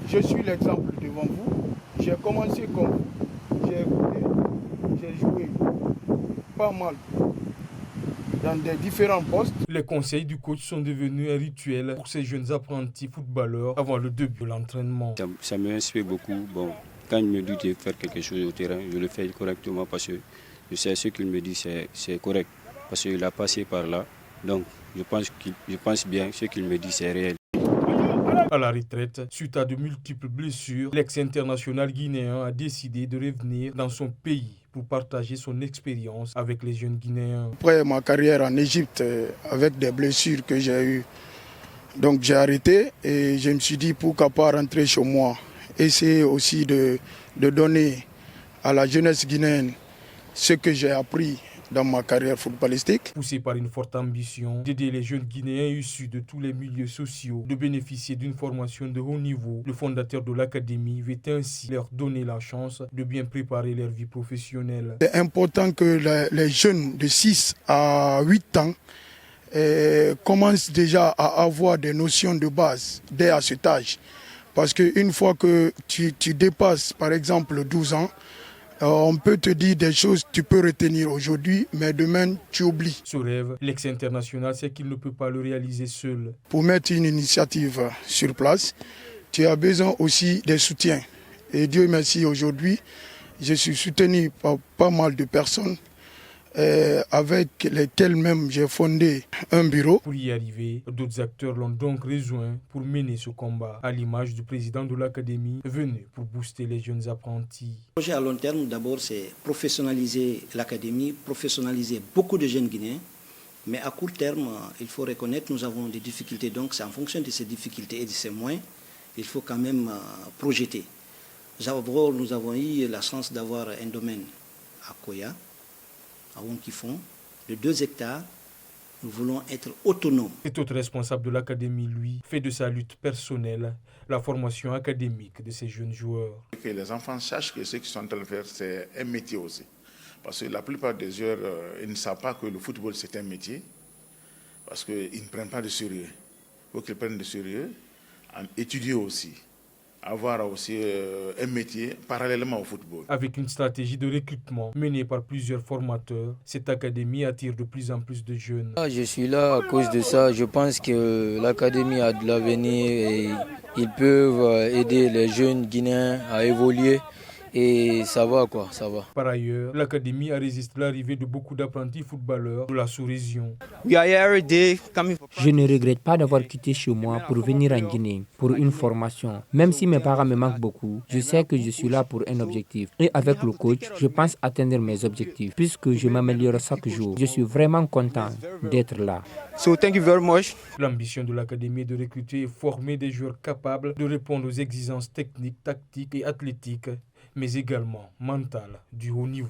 Je suis l'exemple devant vous. J'ai commencé comme vous. J'ai écouté, j'ai joué pas mal dans des différents postes. Les conseils du coach sont devenus un rituel pour ces jeunes apprentis footballeurs avant le début de l'entraînement. Ça m'inspire beaucoup. Bon, quand il me dit de faire quelque chose au terrain, je le fais correctement parce que je sais ce qu'il me dit, c'est correct. Parce qu'il a passé par là. Donc, je pense bien ce qu'il me dit, c'est réel. À la retraite, suite à de multiples blessures, l'ex-international guinéen a décidé de revenir dans son pays pour partager son expérience avec les jeunes Guinéens. Après ma carrière en Égypte, avec des blessures que j'ai eues, donc j'ai arrêté et je me suis dit pourquoi pas rentrer chez moi. Essayer aussi de donner à la jeunesse guinéenne ce que j'ai appris dans ma carrière footballistique. Poussé par une forte ambition d'aider les jeunes Guinéens issus de tous les milieux sociaux de bénéficier d'une formation de haut niveau, le fondateur de l'académie veut ainsi leur donner la chance de bien préparer leur vie professionnelle. C'est important que les jeunes de 6 à 8 ans commencent déjà à avoir des notions de base dès à cet âge. Parce qu'une fois que tu dépasses par exemple 12 ans, on peut te dire des choses que tu peux retenir aujourd'hui, mais demain, tu oublies. Ce rêve, l'ex-international sait qu'il ne peut pas le réaliser seul. Pour mettre une initiative sur place, tu as besoin aussi des soutiens. Et Dieu merci, aujourd'hui, je suis soutenu par pas mal de personnes avec lesquelles même j'ai fondé un bureau. Pour y arriver, d'autres acteurs l'ont donc rejoint pour mener ce combat, à l'image du président de l'académie venu pour booster les jeunes apprentis. Le projet à long terme, d'abord, c'est professionnaliser l'académie, professionnaliser beaucoup de jeunes Guinéens. Mais à court terme, il faut reconnaître que nous avons des difficultés. Donc c'est en fonction de ces difficultés et de ces moyens, il faut quand même projeter. D'abord, nous avons eu la chance d'avoir un domaine à Koya, à Wonkifon, de 2 hectares. Nous voulons être autonomes. Cet autre responsable de l'académie, lui, fait de sa lutte personnelle la formation académique de ces jeunes joueurs. Que les enfants sachent que ce qu'ils sont en train de faire, c'est un métier aussi. Parce que la plupart des joueurs, ils ne savent pas que le football, c'est un métier. Parce qu'ils ne prennent pas de sérieux. Il faut qu'ils prennent de sérieux, en étudier aussi. Avoir aussi un métier parallèlement au football. Avec une stratégie de recrutement menée par plusieurs formateurs, cette académie attire de plus en plus de jeunes. Je suis là à cause de ça. Je pense que l'académie a de l'avenir et ils peuvent aider les jeunes Guinéens à évoluer. Et ça va quoi, ça va. Par ailleurs, l'académie a résisté à l'arrivée de beaucoup d'apprentis footballeurs de la sous-région. Je ne regrette pas d'avoir quitté chez moi pour venir en Guinée, pour une formation. Même si mes parents me manquent beaucoup, je sais que je suis là pour un objectif. Et avec le coach, je pense atteindre mes objectifs, puisque je m'améliore chaque jour. Je suis vraiment content d'être là. L'ambition de l'académie est de recruter et former des joueurs capables de répondre aux exigences techniques, tactiques et athlétiques, mais également mentales du haut niveau.